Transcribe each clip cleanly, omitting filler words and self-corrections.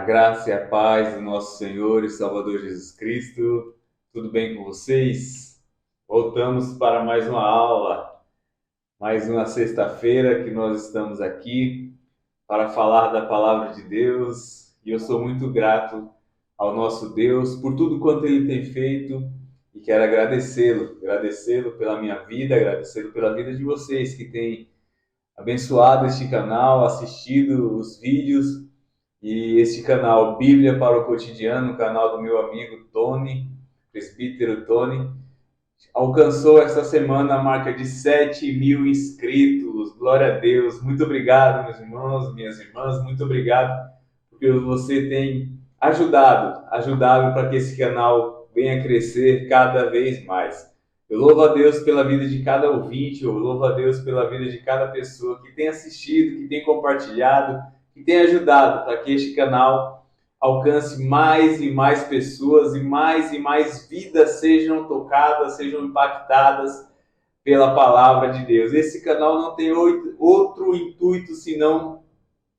graça e a paz do nosso Senhor e Salvador Jesus Cristo. Tudo bem com vocês? Voltamos para mais uma aula, mais uma sexta-feira que nós estamos aqui para falar da Palavra de Deus. E eu sou muito grato ao nosso Deus por tudo quanto Ele tem feito e quero agradecê-lo pela minha vida, agradecê-lo pela vida de vocês que têm abençoado este canal, assistido os vídeos. E este canal Bíblia para o Cotidiano, o canal do meu amigo Tony, presbítero Tony, alcançou esta semana a marca de 7.000 inscritos. Glória a Deus. Muito obrigado, meus irmãos, minhas irmãs. Muito obrigado porque você tem ajudado para que esse canal venha crescer cada vez mais. Eu louvo a Deus pela vida de cada ouvinte, eu louvo a Deus pela vida de cada pessoa que tem assistido, que tem compartilhado, que tem ajudado para que este canal alcance mais e mais pessoas e mais vidas sejam tocadas, sejam impactadas pela palavra de Deus. Esse canal não tem outro intuito senão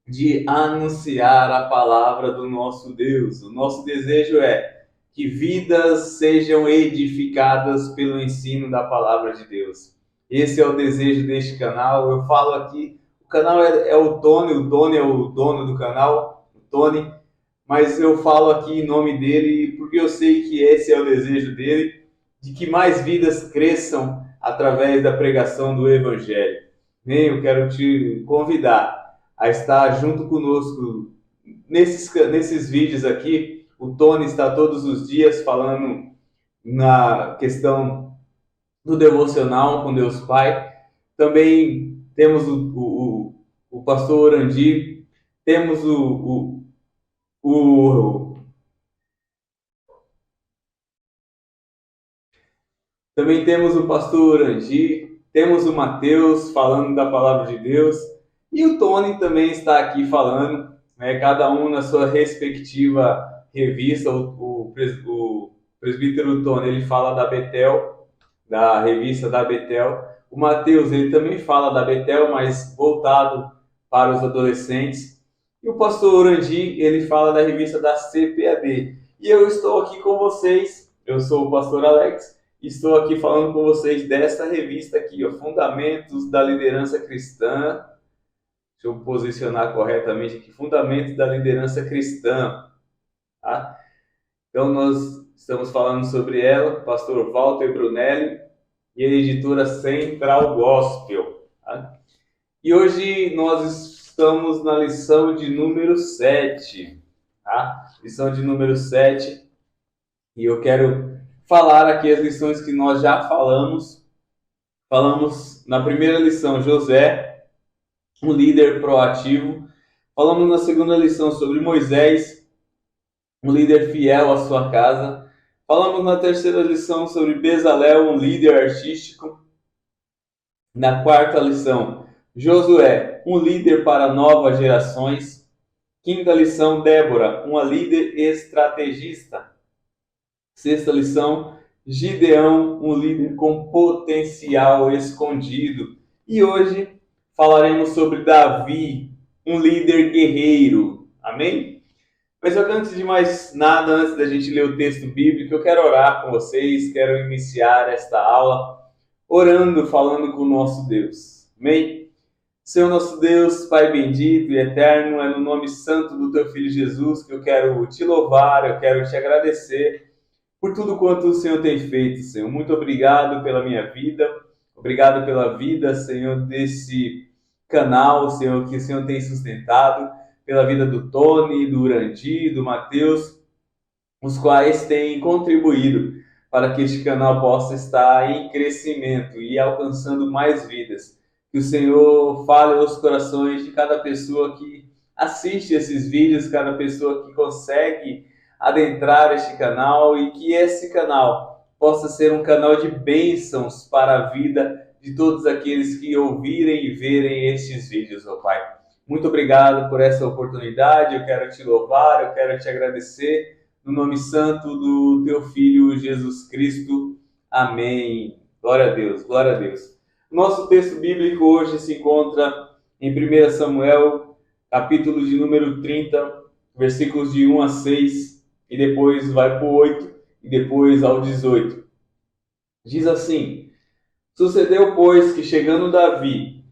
de anunciar a palavra do nosso Deus. O nosso desejo é que vidas sejam edificadas pelo ensino da palavra de Deus. Esse é o desejo deste canal. Eu falo aqui, o canal é o Tony é o dono do canal, o Tony, mas eu falo aqui em nome dele porque eu sei que esse é o desejo dele, de que mais vidas cresçam através da pregação do Evangelho. Eu quero te convidar a estar junto conosco nesses vídeos aqui. O Tony está todos os dias falando na questão do devocional com Deus Pai. Também temos o pastor Orandi, temos também temos o pastor Orandi, temos o Mateus falando da palavra de Deus, e o Tony também está aqui falando, né, cada um na sua respectiva revista. O presbítero Tony, ele fala da Betel, da revista da Betel. O Mateus, ele também fala da Betel, mas voltado para os adolescentes. E o pastor Orandi, ele fala da revista da CPAD. E eu estou aqui com vocês, eu sou o pastor Alex, e estou aqui falando com vocês desta revista aqui, ó, Fundamentos da Liderança Cristã. Deixa eu posicionar corretamente aqui, Fundamentos da Liderança Cristã. Tá? Então nós estamos falando sobre ela, pastor Walter Brunelli e a editora Central Gospel. Tá? E hoje nós estamos na lição de número 7. Tá? Lição de número 7. E eu quero falar aqui as lições que nós já falamos. Falamos na primeira lição, José, um líder proativo. Falamos na segunda lição sobre Moisés, um líder fiel à sua casa. Falamos na terceira lição sobre Bezalel, um líder artístico. Na quarta lição, Josué, um líder para novas gerações. Quinta lição, Débora, uma líder estrategista. Sexta lição, Gideão, um líder com potencial escondido. E hoje falaremos sobre Davi, um líder guerreiro. Amém? Mas antes de mais nada, antes da gente ler o texto bíblico, eu quero orar com vocês, quero iniciar esta aula orando, falando com o nosso Deus. Amém? Senhor nosso Deus, Pai bendito e eterno, é no nome santo do Teu Filho Jesus que eu quero te louvar, eu quero te agradecer por tudo quanto o Senhor tem feito, Senhor. Muito obrigado pela minha vida, obrigado pela vida, Senhor, desse canal, Senhor, que o Senhor tem sustentado, pela vida do Tony, do Urandi, do Mateus, os quais têm contribuído para que este canal possa estar em crescimento e alcançando mais vidas. Que o Senhor fale aos corações de cada pessoa que assiste esses vídeos, cada pessoa que consegue adentrar este canal, e que esse canal possa ser um canal de bênçãos para a vida de todos aqueles que ouvirem e verem estes vídeos, ó Pai. Muito obrigado por essa oportunidade, eu quero te louvar, eu quero te agradecer, no nome santo do Teu Filho Jesus Cristo. Amém. Glória a Deus, glória a Deus. Nosso texto bíblico hoje se encontra em 1 Samuel, capítulo de número 30, versículos de 1 a 6, e depois vai para o 8, e depois ao 18. Diz assim: Sucedeu, pois, que chegando Davi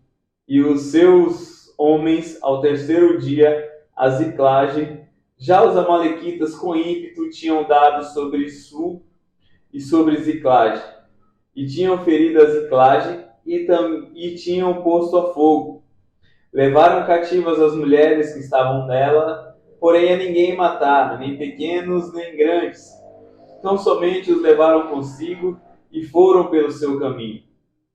e os seus homens ao terceiro dia a Ziclage, já os amalequitas com ímpeto tinham dado sobre Su e sobre Ziclage, e tinham ferido a Ziclage e tinham posto a fogo. Levaram cativas as mulheres que estavam nela, porém a ninguém mataram, nem pequenos nem grandes. Então somente os levaram consigo e foram pelo seu caminho.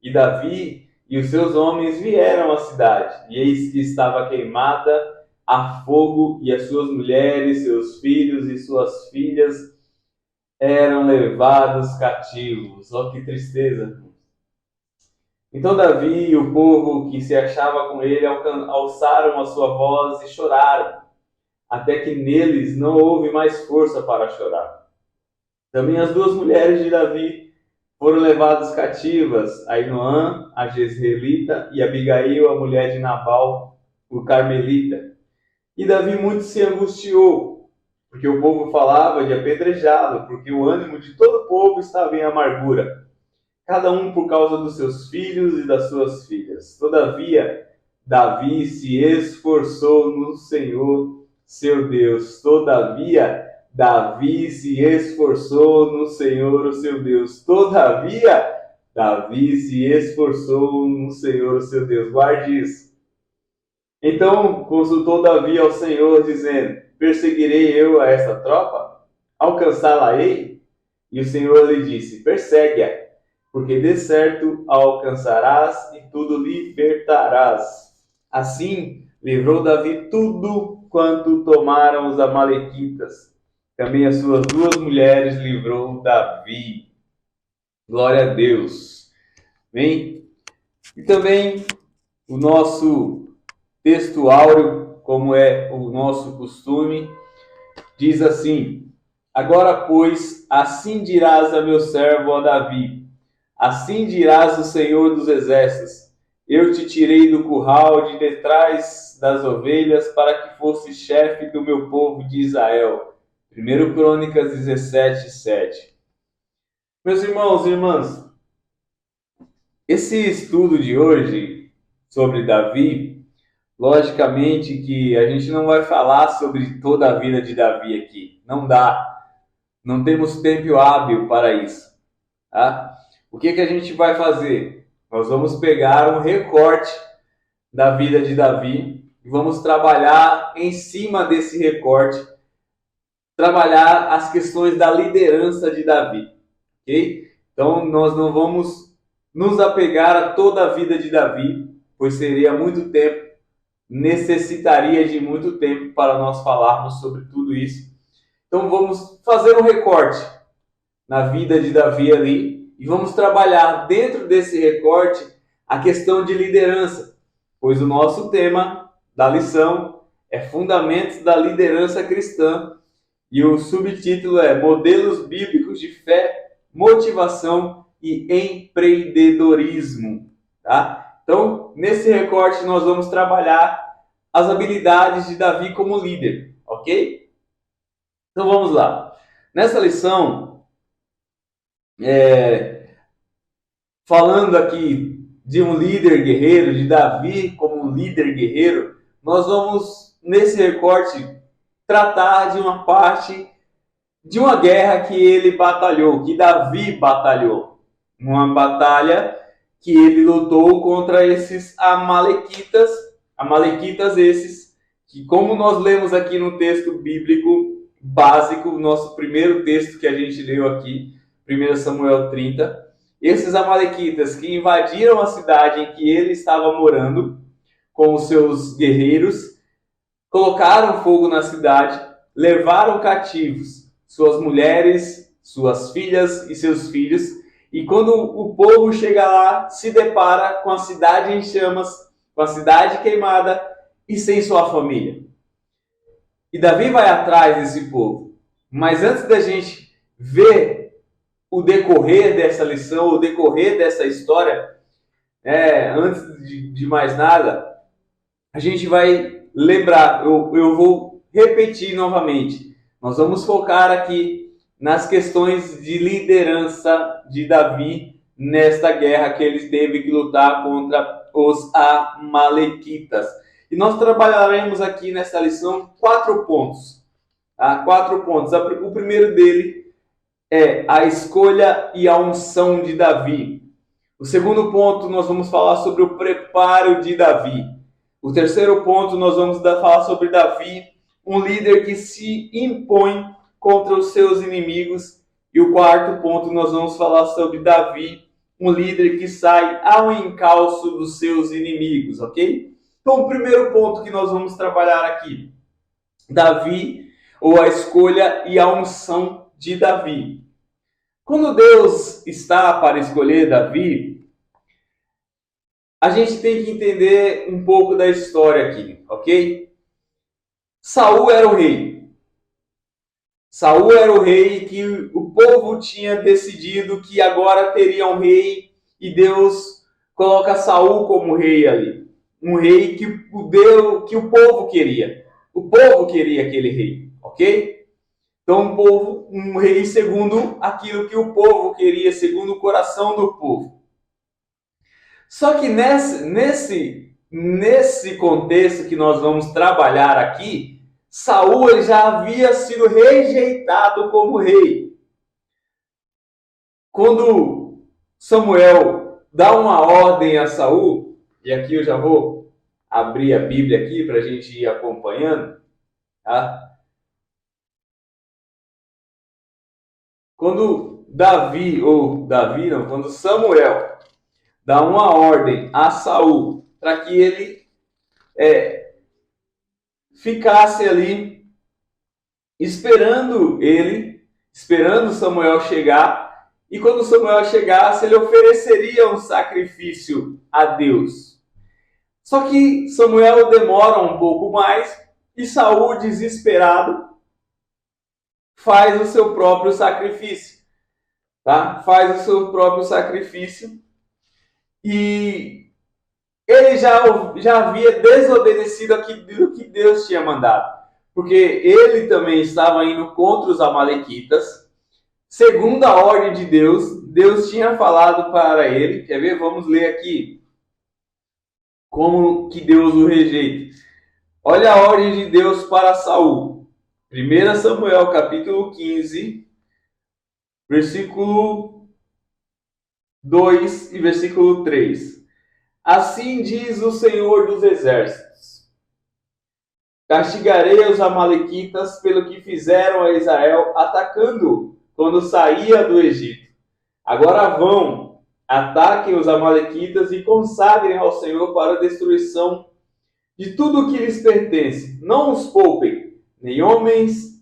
E Davi e os seus homens vieram à cidade, e eis que estava queimada a fogo, e as suas mulheres, seus filhos e suas filhas eram levados cativos. Oh, que tristeza! Então Davi e o povo que se achava com ele alçaram a sua voz e choraram, até que neles não houve mais força para chorar. Também as duas mulheres de Davi foram levadas cativas, Ainoã, a Jezreelita, e Abigail, a mulher de Nabal, o Carmelita. E Davi muito se angustiou, porque o povo falava de apedrejá-lo, porque o ânimo de todo o povo estava em amargura, cada um por causa dos seus filhos e das suas filhas. Todavia, Davi se esforçou no Senhor, seu Deus. Todavia, Davi se esforçou no Senhor, o seu Deus. Todavia, Davi se esforçou no Senhor, o seu Deus. Guarde isso. Então consultou Davi ao Senhor, dizendo: Perseguirei eu a esta tropa? Alcançá-la-ei? E o Senhor lhe disse: Persegue-a, porque de certo a alcançarás e tudo libertarás. Assim livrou Davi tudo quanto tomaram os amalequitas. Também as suas duas mulheres livrou Davi. Glória a Deus. Bem, e também o nosso texto áureo, como é o nosso costume, diz assim: Agora, pois, assim dirás a meu servo a Davi, assim dirás o Senhor dos Exércitos: Eu te tirei do curral de detrás das ovelhas para que fosses chefe do meu povo de Israel. 1 Crônicas 17, 7. Meus irmãos e irmãs, esse estudo de hoje sobre Davi, logicamente que a gente não vai falar sobre toda a vida de Davi aqui. Não dá. Não temos tempo hábil para isso. Tá? O que a gente vai fazer? Nós vamos pegar um recorte da vida de Davi e vamos trabalhar em cima desse recorte, trabalhar as questões da liderança de Davi. Ok? Então, nós não vamos nos apegar a toda a vida de Davi, pois seria muito tempo, necessitaria de muito tempo para nós falarmos sobre tudo isso. Então, vamos fazer um recorte na vida de Davi ali e vamos trabalhar dentro desse recorte a questão de liderança, pois o nosso tema da lição é Fundamentos da Liderança Cristã e o subtítulo é Modelos Bíblicos de Fé, Motivação e Empreendedorismo. Tá? Então, nesse recorte nós vamos trabalhar as habilidades de Davi como líder, ok? Então vamos lá. Nessa lição, falando aqui de um líder guerreiro, de Davi como um líder guerreiro, nós vamos, nesse recorte, tratar de uma parte de uma guerra que ele batalhou, que Davi batalhou. Uma batalha que ele lutou contra esses amalequitas esses, que como nós lemos aqui no texto bíblico básico, nosso primeiro texto que a gente leu aqui, 1 Samuel 30, esses amalequitas que invadiram a cidade em que ele estava morando com os seus guerreiros, colocaram fogo na cidade, levaram cativos suas mulheres, suas filhas e seus filhos, e quando o povo chega lá, se depara com a cidade em chamas, com a cidade queimada e sem sua família. E Davi vai atrás desse povo. Mas antes da gente ver o decorrer dessa lição, o decorrer dessa história, antes de mais nada, a gente vai lembrar, eu vou repetir novamente. Nós vamos focar aqui nas questões de liderança de Davi nesta guerra que ele teve que lutar contra os amalequitas. E nós trabalharemos aqui nessa lição 4 pontos. Tá? 4 pontos. O primeiro dele é a escolha e a unção de Davi. O segundo ponto, nós vamos falar sobre o preparo de Davi. O terceiro ponto, nós vamos falar sobre Davi, um líder que se impõe contra os seus inimigos. E o quarto ponto, nós vamos falar sobre Davi, um líder que sai ao encalço dos seus inimigos, ok? Então, o primeiro ponto que nós vamos trabalhar aqui, Davi, ou a escolha e a unção de Davi. Quando Deus está para escolher Davi, a gente tem que entender um pouco da história aqui, ok? Saul era o rei. Saul era o rei que o povo tinha decidido que agora teria um rei e Deus coloca Saul como rei ali. Um rei que o povo queria. O povo queria aquele rei, ok? Então um rei segundo aquilo que o povo queria, segundo o coração do povo. Só que nesse contexto que nós vamos trabalhar aqui, Saul ele já havia sido rejeitado como rei. Quando Samuel dá uma ordem a Saul, e aqui eu já vou abrir a Bíblia aqui para a gente ir acompanhando, tá? Quando quando Samuel dá uma ordem a Saul para que ele ficasse ali esperando Samuel chegar, e quando Samuel chegasse, ele ofereceria um sacrifício a Deus. Só que Samuel demora um pouco mais, e Saul, desesperado, faz o seu próprio sacrifício. Tá? Faz o seu próprio sacrifício, e ele já havia desobedecido aquilo que Deus tinha mandado. Porque ele também estava indo contra os amalequitas. Segundo a ordem de Deus, Deus tinha falado para ele. Quer ver? Vamos ler aqui como que Deus o rejeita. Olha a ordem de Deus para Saul. 1 Samuel capítulo 15, versículo 2 e versículo 3. Assim diz o Senhor dos Exércitos: castigarei os amalequitas pelo que fizeram a Israel, atacando quando saía do Egito. Agora vão, ataquem os amalequitas e consagrem ao Senhor para a destruição de tudo o que lhes pertence. Não os poupem, nem homens,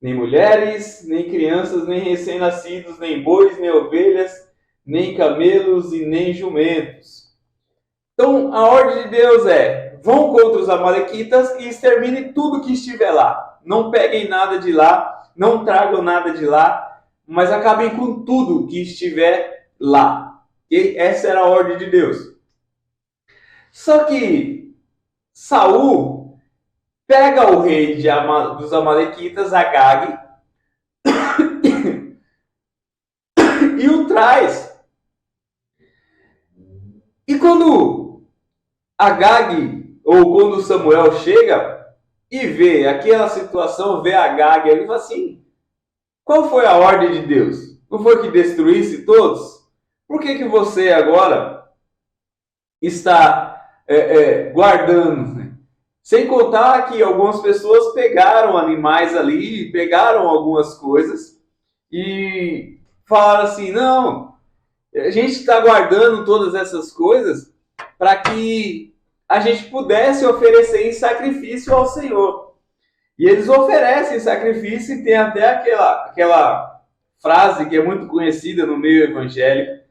nem mulheres, nem crianças, nem recém-nascidos, nem bois, nem ovelhas, nem camelos e nem jumentos. Então, a ordem de Deus é: vão contra os amalequitas e exterminem tudo que estiver lá. Não peguem nada de lá, não tragam nada de lá, mas acabem com tudo que estiver lá. E essa era a ordem de Deus. Só que Saul pega o rei dos amalequitas, Agag, e o traz. E quando Agag, ou quando Samuel chega e vê aquela situação, vê Agag, ele fala assim: qual foi a ordem de Deus? Não foi que destruísse todos? Por que você agora está guardando? Né? Sem contar que algumas pessoas pegaram animais ali, pegaram algumas coisas e falaram assim: não, a gente está guardando todas essas coisas para que a gente pudesse oferecer em sacrifício ao Senhor. E eles oferecem sacrifício, e tem até aquela frase que é muito conhecida no meio evangélico,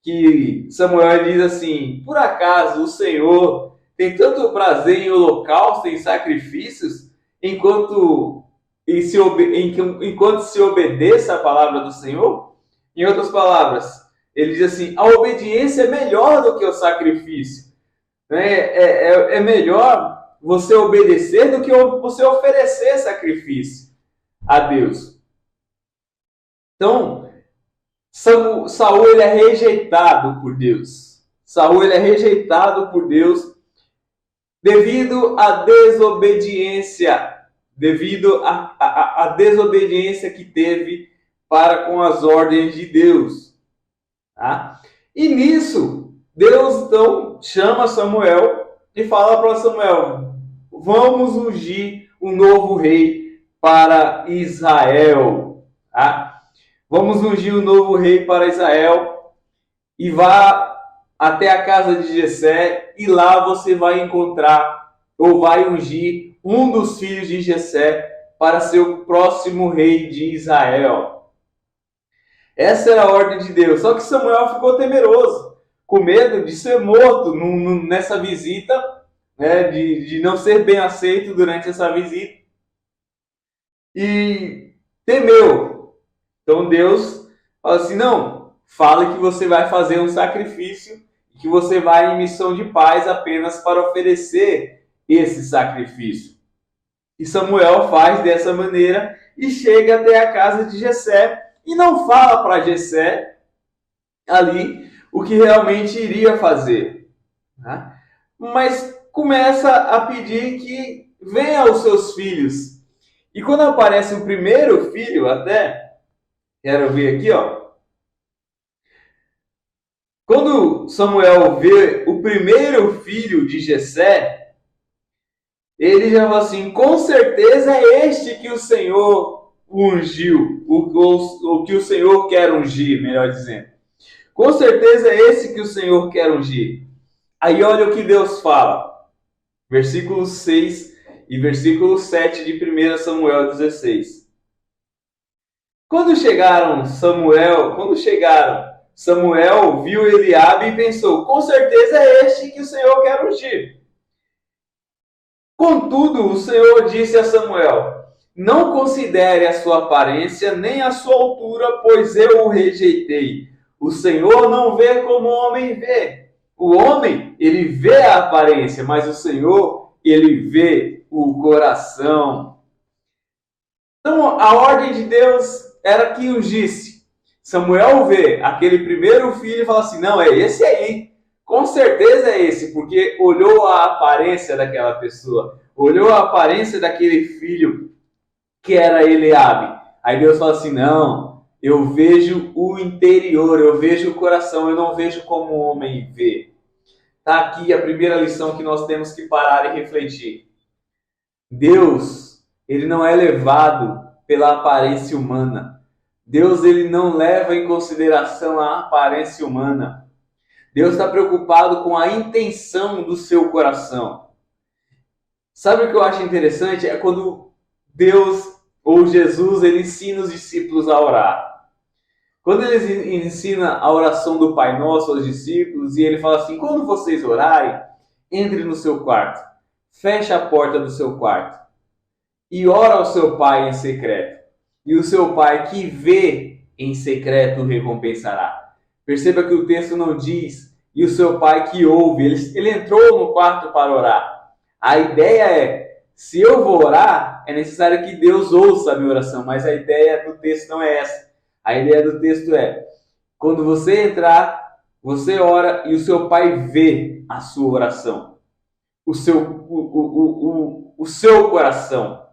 que Samuel diz assim: por acaso o Senhor tem tanto prazer em holocausto, em sacrifícios, enquanto se obedeça a palavra do Senhor? Em outras palavras, ele diz assim: a obediência é melhor do que o sacrifício. É melhor você obedecer do que você oferecer sacrifício a Deus. Então, Saul ele é rejeitado por Deus. Saul ele é rejeitado por Deus devido à desobediência, devido à desobediência que teve para com as ordens de Deus. Tá? E nisso, Deus então chama Samuel e fala para Samuel: vamos ungir um novo rei para Israel. Tá? Vamos ungir um novo rei para Israel e vá até a casa de Jessé e lá você vai encontrar ou vai ungir um dos filhos de Jessé para ser o próximo rei de Israel. Essa era a ordem de Deus. Só que Samuel ficou temeroso, com medo de ser morto nessa visita, né, de não ser bem aceito durante essa visita. E temeu. Então Deus fala assim: não, fala que você vai fazer um sacrifício e que você vai em missão de paz apenas para oferecer esse sacrifício. E Samuel faz dessa maneira e chega até a casa de Jessé e não fala para Jessé ali o que realmente iria fazer, né? Mas começa a pedir que venha os seus filhos. E quando aparece o primeiro filho, até quero ver aqui, ó. Quando Samuel vê o primeiro filho de Jessé, ele já fala assim: com certeza é este que o Senhor ungiu, o que o Senhor quer ungir, melhor dizendo. Com certeza é esse que o Senhor quer ungir. Aí olha o que Deus fala. Versículo 6 e versículo 7 de 1 Samuel 16. Quando chegaram, Samuel viu Eliabe e pensou: com certeza é este que o Senhor quer ungir. Contudo, o Senhor disse a Samuel: não considere a sua aparência nem a sua altura, pois eu o rejeitei. O Senhor não vê como o homem vê. O homem, ele vê a aparência, mas o Senhor, ele vê o coração. Então, a ordem de Deus era que ungisse. Samuel vê aquele primeiro filho e fala assim: não, é esse aí. Com certeza é esse, porque olhou a aparência daquela pessoa, olhou a aparência daquele filho que era Eliabe. Aí Deus fala assim: não, eu vejo o interior, eu vejo o coração, eu não vejo como o homem vê. Está aqui a primeira lição que nós temos que parar e refletir. Deus, ele não é levado pela aparência humana. Deus, ele não leva em consideração a aparência humana. Deus está preocupado com a intenção do seu coração. Sabe o que eu acho interessante? É quando Deus ou Jesus ele ensina os discípulos a orar. Quando ele ensina a oração do Pai Nosso aos discípulos e ele fala assim: quando vocês orarem, entre no seu quarto, feche a porta do seu quarto e ora ao seu Pai em secreto. E o seu Pai que vê em secreto o recompensará. Perceba que o texto não diz: e o seu Pai que ouve. Ele entrou no quarto para orar. A ideia é: se eu vou orar, é necessário que Deus ouça a minha oração. Mas a ideia do texto não é essa. A ideia do texto é: quando você entrar, você ora e o seu Pai vê a sua oração. O seu coração.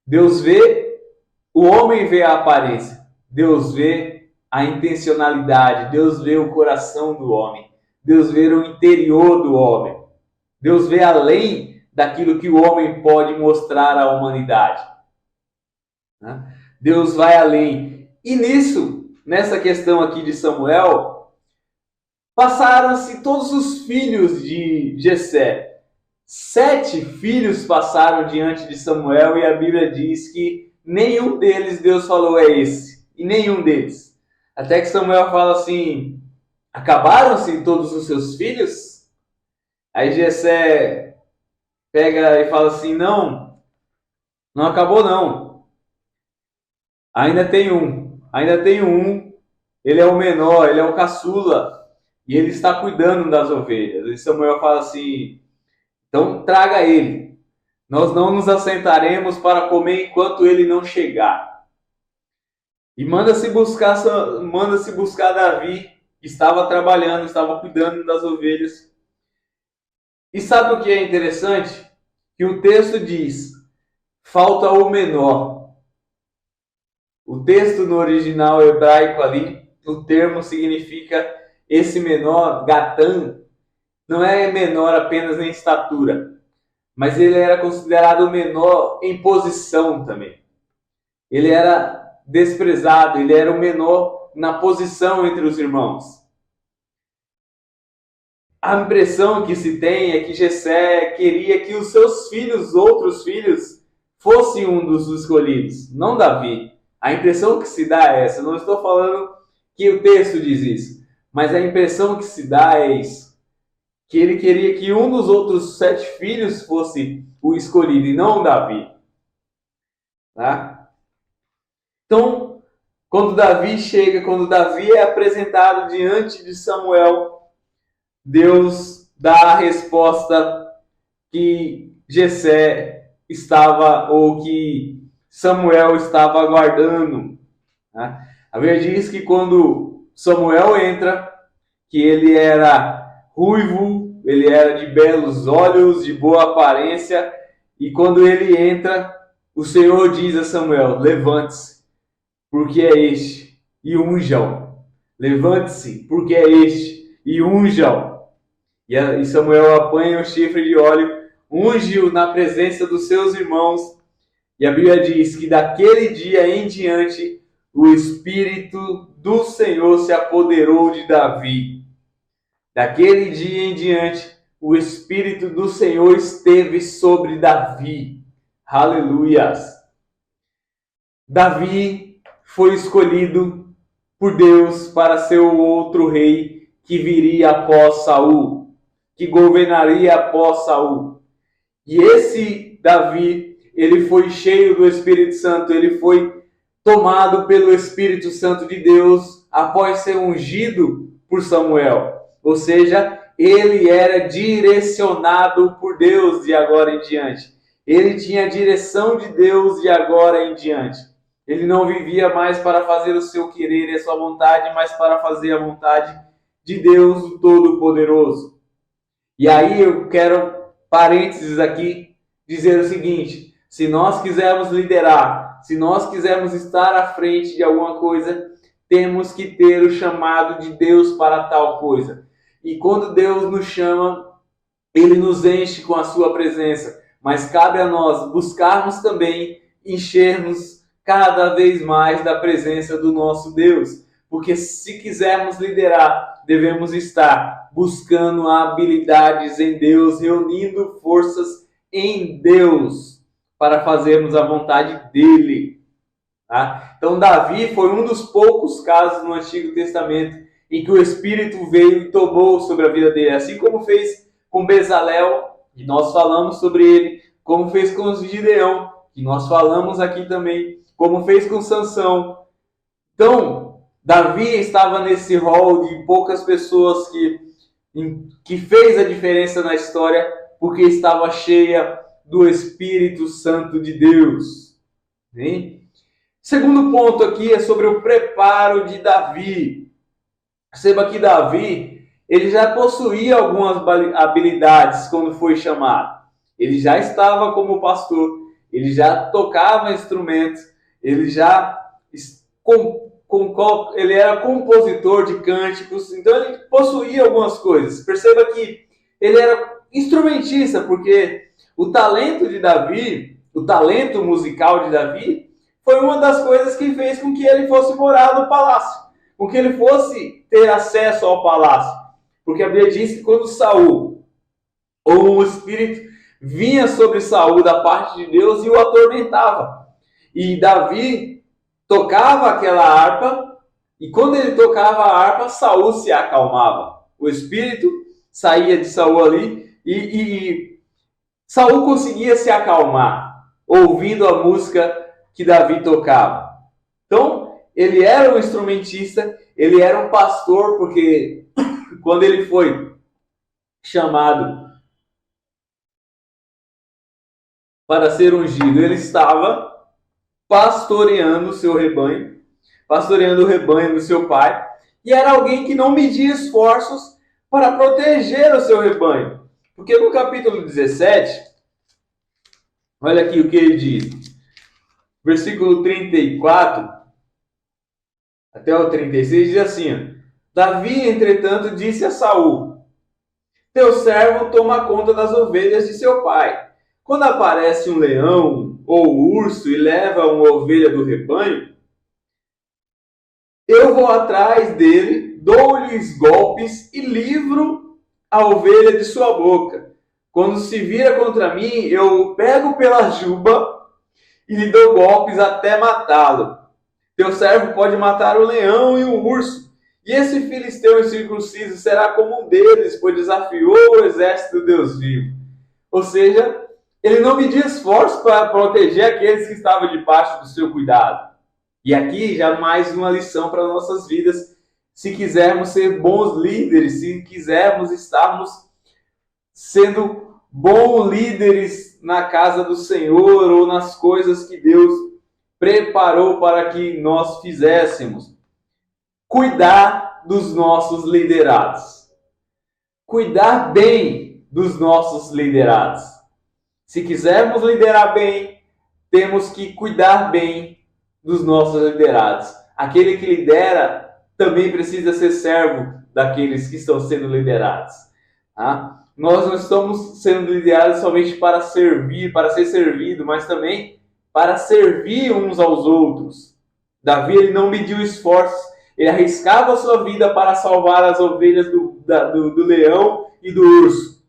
Deus vê, o homem vê a aparência. Deus vê a intencionalidade. Deus vê o coração do homem. Deus vê o interior do homem. Deus vê além daquilo que o homem pode mostrar à humanidade. Deus vai além. E nessa questão aqui de Samuel, passaram-se todos os filhos de Jessé. 7 filhos passaram diante de Samuel e a Bíblia diz que nenhum deles Deus falou: é esse. E nenhum deles. Até que Samuel fala assim: acabaram-se todos os seus filhos? Aí Jessé pega e fala assim: não acabou não. Ainda tem um. Ele é o menor, ele é o caçula. E ele está cuidando das ovelhas. E Samuel fala assim: Então traga ele. Nós não nos assentaremos para comer enquanto ele não chegar. E manda-se buscar Davi, que estava trabalhando, estava cuidando das ovelhas. E sabe o que é interessante? Que o texto diz, falta o menor. O texto no original hebraico ali, o termo significa esse menor, Gatã, não é menor apenas em estatura, mas ele era considerado menor em posição também. Ele era desprezado, ele era o menor na posição entre os irmãos. A impressão que se tem é que Jessé queria que os seus filhos, outros filhos, fossem um dos escolhidos, não Davi. A impressão que se dá é essa. Eu não estou falando que o texto diz isso, mas a impressão que se dá é isso. Que ele queria que um dos outros 7 filhos fosse o escolhido e não Davi. Tá? Então, quando Davi é apresentado diante de Samuel, Deus dá a resposta que Jessé estava, ou que Samuel estava aguardando. Né? A Bíblia diz que quando Samuel entra, que ele era ruivo, ele era de belos olhos, de boa aparência, e quando ele entra, o Senhor diz a Samuel, levante-se, porque é este, e unja-o. Levante-se, porque é este, e unja-o. E Samuel apanha o chifre de óleo, unge-o na presença dos seus irmãos. E a Bíblia diz que daquele dia em diante, o Espírito do Senhor se apoderou de Davi. Daquele dia em diante, o Espírito do Senhor esteve sobre Davi. Aleluias! Davi foi escolhido por Deus para ser o outro rei que viria após Saul, que governaria após Saul. E esse Davi, ele foi cheio do Espírito Santo, ele foi tomado pelo Espírito Santo de Deus após ser ungido por Samuel. Ou seja, ele era direcionado por Deus de agora em diante. Ele tinha a direção de Deus de agora em diante. Ele não vivia mais para fazer o seu querer e a sua vontade, mas para fazer a vontade de Deus, o Todo-Poderoso. E aí eu quero, parênteses aqui, dizer o seguinte: se nós quisermos liderar, se nós quisermos estar à frente de alguma coisa, temos que ter o chamado de Deus para tal coisa. E quando Deus nos chama, Ele nos enche com a sua presença. Mas cabe a nós buscarmos também enchermos cada vez mais da presença do nosso Deus. Porque se quisermos liderar, devemos estar buscando habilidades em Deus, reunindo forças em Deus para fazermos a vontade dEle. Tá? Então Davi foi um dos poucos casos no Antigo Testamento em que o Espírito veio e tomou sobre a vida dele, assim como fez com Bezalel, que nós falamos sobre ele, como fez com Gideão, que nós falamos aqui também, como fez com Sansão. Então, Davi estava nesse rol de poucas pessoas que fez a diferença na história, porque estava cheia do Espírito Santo de Deus. Hein? Segundo ponto aqui é sobre o preparo de Davi. Perceba que Davi, ele já possuía algumas habilidades quando foi chamado. Ele já estava como pastor, ele já tocava instrumentos, ele já ele era compositor de cânticos, então ele possuía algumas coisas. Perceba que ele era instrumentista, porque o talento de Davi, o talento musical de Davi, foi uma das coisas que fez com que ele fosse morar no palácio, com que ele fosse ter acesso ao palácio. Porque a Bíblia diz que quando Saul, ou o Espírito, vinha sobre Saul da parte de Deus e o atormentava. E Davi tocava aquela harpa, e quando ele tocava a harpa, Saul se acalmava. O Espírito saía de Saul ali, e Saul conseguia se acalmar, ouvindo a música que Davi tocava. Então, ele era um instrumentista, ele era um pastor, porque quando ele foi chamado para ser ungido, ele estava pastoreando o seu rebanho, pastoreando o rebanho do seu pai, e era alguém que não media esforços para proteger o seu rebanho. Porque no capítulo 17, olha aqui o que ele diz, versículo 34 até o 36, diz assim: Davi, entretanto, disse a Saul: Teu servo toma conta das ovelhas de seu pai. Quando aparece um leão ou um urso e leva uma ovelha do rebanho, eu vou atrás dele, dou-lhes golpes e livro a ovelha de sua boca. Quando se vira contra mim, eu o pego pela juba e lhe dou golpes até matá-lo. Teu servo pode matar o leão e o urso, e esse filisteu incircunciso será como um deles, pois desafiou o exército do Deus vivo. Ou seja, ele não media esforço para proteger aqueles que estavam debaixo do seu cuidado. E aqui já mais uma lição para nossas vidas, se quisermos ser bons líderes, se quisermos estarmos sendo bons líderes na casa do Senhor ou nas coisas que Deus preparou para que nós fizéssemos. Cuidar dos nossos liderados. Cuidar bem dos nossos liderados. Se quisermos liderar bem, temos que cuidar bem dos nossos liderados. Aquele que lidera também precisa ser servo daqueles que estão sendo liderados. Tá? Nós não estamos sendo liderados somente para servir, para ser servido, mas também para servir uns aos outros. Davi ele não mediu esforços, ele arriscava a sua vida para salvar as ovelhas do leão e do urso.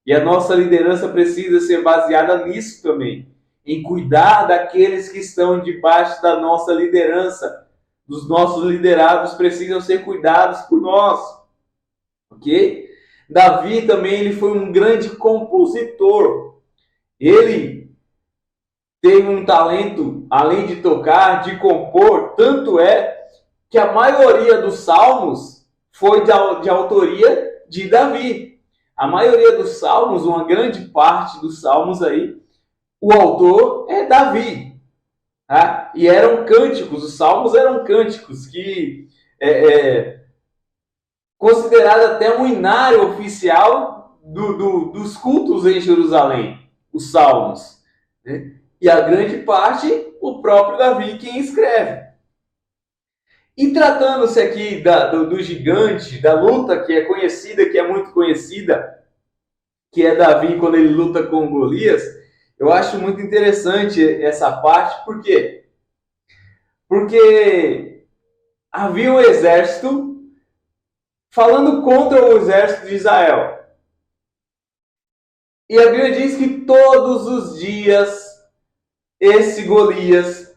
E a nossa liderança precisa ser baseada nisso também, em cuidar daqueles que estão debaixo da nossa liderança. Os nossos liderados precisam ser cuidados por nós. Ok? Davi também ele foi um grande compositor. Ele teve um talento, além de tocar, de compor, tanto é que a maioria dos salmos foi de autoria de Davi. A maioria dos salmos, uma grande parte dos salmos aí, o autor é Davi. Tá? E eram cânticos, os salmos eram cânticos que considerado até um hinário oficial dos cultos em Jerusalém, os salmos. Né? E a grande parte, o próprio Davi quem escreve. E tratando-se aqui do gigante, da luta que é conhecida, que é muito conhecida, que é Davi quando ele luta com Golias, eu acho muito interessante essa parte, por quê? Porque havia um exército falando contra o exército de Israel. E a Bíblia diz que todos os dias esse Golias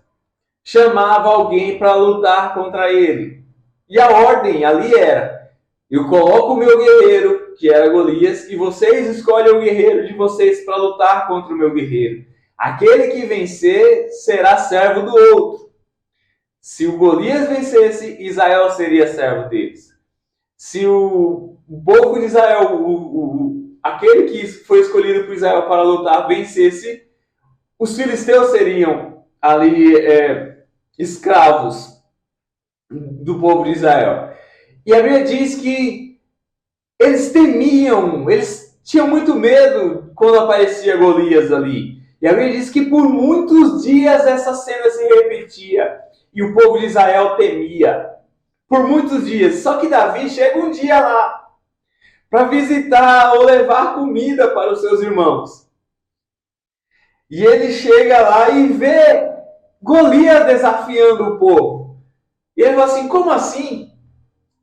chamava alguém para lutar contra ele. E a ordem ali era: eu coloco o meu guerreiro, que era Golias, e vocês escolhem o guerreiro de vocês para lutar contra o meu guerreiro. Aquele que vencer será servo do outro. Se o Golias vencesse, Israel seria servo deles. Se o povo de Israel, aquele que foi escolhido por Israel para lutar, vencesse, os filisteus seriam ali escravos do povo de Israel. E a Bíblia diz que eles temiam, eles tinham muito medo quando aparecia Golias ali. E a Bíblia diz que por muitos dias essa cena se repetia e o povo de Israel temia. Por muitos dias. Só que Davi chega um dia lá para visitar ou levar comida para os seus irmãos. E ele chega lá e vê Golias desafiando o povo. E ele fala assim: como assim?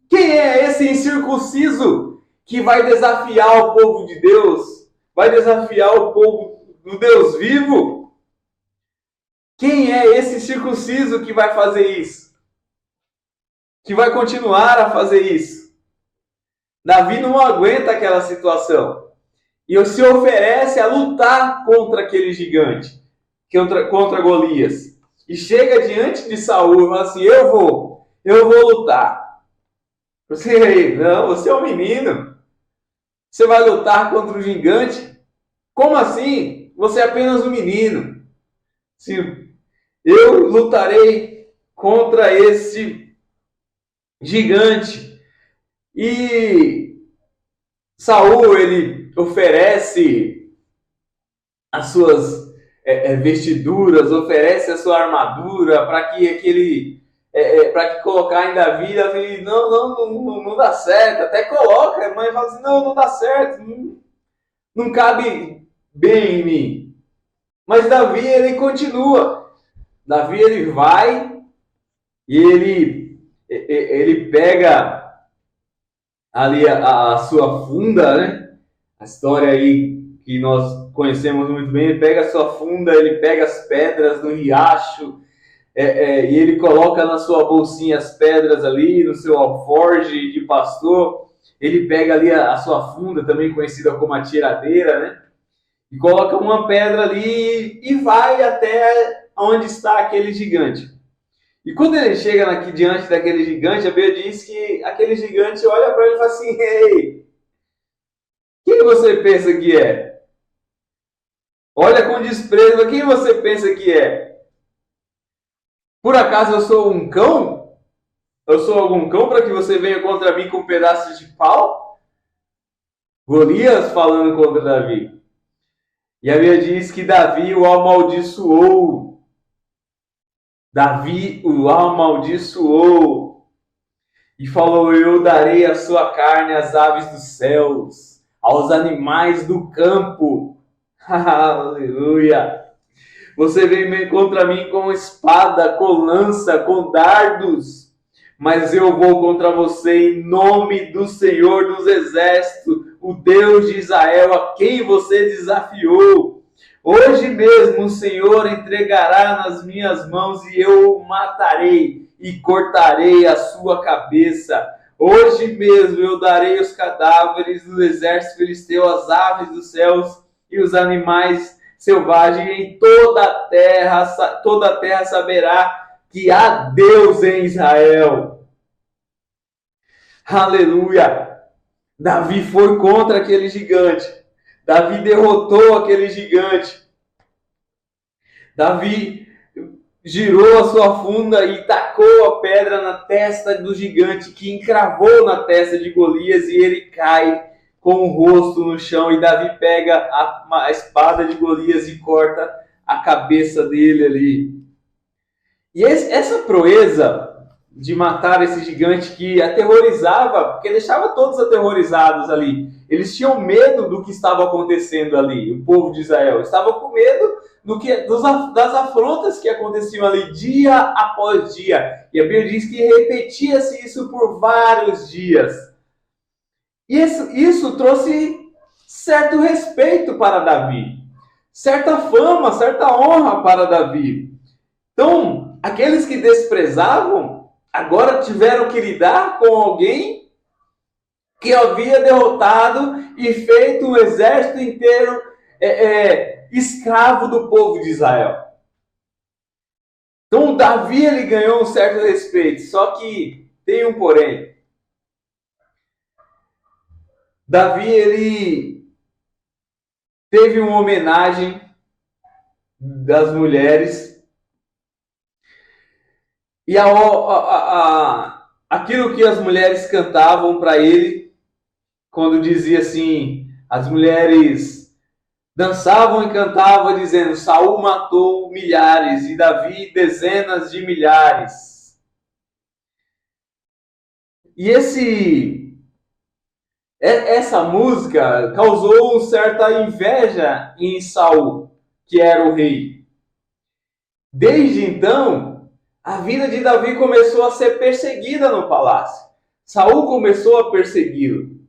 Quem é esse incircunciso que vai desafiar o povo de Deus? Vai desafiar o povo do Deus vivo? Quem é esse circunciso que vai fazer isso? Que vai continuar a fazer isso? Davi não aguenta aquela situação. E se oferece a lutar contra aquele gigante, contra Golias. E chega diante de Saul e fala assim: eu vou lutar. Você, não, você é um menino. Você vai lutar contra o gigante? Como assim? você é apenas um menino. Sim, eu lutarei contra esse gigante. E Saul, ele oferece as suas vestiduras, oferece a sua armadura para que para que colocar em Davi. Davi, não dá certo. Até coloca, a mãe fala assim, não dá certo, não cabe bem em mim. Mas Davi, ele continua. Davi, ele vai e ele pega ali a sua funda, né? A história aí que nós conhecemos muito bem. Ele pega a sua funda, ele pega as pedras do riacho, e ele coloca na sua bolsinha as pedras ali, no seu alforje de pastor. Ele pega ali a sua funda, também conhecida como a tiradeira, né? E coloca uma pedra ali e vai até onde está aquele gigante. E quando ele chega aqui diante daquele gigante, a Bíblia diz que aquele gigante olha para ele e fala assim, ei, quem você pensa que é? Olha com desprezo, quem você pensa que é? Por acaso eu sou um cão? Eu sou algum cão para que você venha contra mim com pedaços de pau? Golias falando contra Davi. E a Bíblia diz que Davi o amaldiçoou. Davi o amaldiçoou. E falou, eu darei a sua carne às aves dos céus, aos animais do campo. Aleluia. Você vem contra mim com espada, com lança, com dardos, mas eu vou contra você em nome do Senhor dos Exércitos, o Deus de Israel, a quem você desafiou. Hoje mesmo o Senhor entregará nas minhas mãos e eu o matarei e cortarei a sua cabeça. Hoje mesmo eu darei os cadáveres do exército filisteu, as aves dos céus e os animais selvagens em toda a terra saberá que há Deus em Israel. Aleluia! Davi foi contra aquele gigante. Davi derrotou aquele gigante. Davi girou a sua funda e tacou a pedra na testa do gigante, que encravou na testa de Golias, e ele cai com o rosto no chão. E Davi pega a espada de Golias e corta a cabeça dele ali. E essa proeza de matar esse gigante que aterrorizava, porque deixava todos aterrorizados ali. Eles tinham medo do que estava acontecendo ali. O povo de Israel estava com medo das afrontas que aconteciam ali dia após dia. E a Bíblia diz que repetia-se isso por vários dias. E isso trouxe certo respeito para Davi, certa fama, certa honra para Davi. Então, aqueles que desprezavam agora tiveram que lidar com alguém que havia derrotado e feito um exército inteiro escravo do povo de Israel. Então, Davi, ele ganhou um certo respeito, só que tem um porém. Davi, ele teve uma homenagem das mulheres. E aquilo que as mulheres cantavam para ele, quando dizia assim, as mulheres dançavam e cantavam dizendo, Saul matou milhares e Davi dezenas de milhares. E essa música causou uma certa inveja em Saul, que era o rei. Desde então, a vida de Davi começou a ser perseguida no palácio. Saul começou a persegui-lo.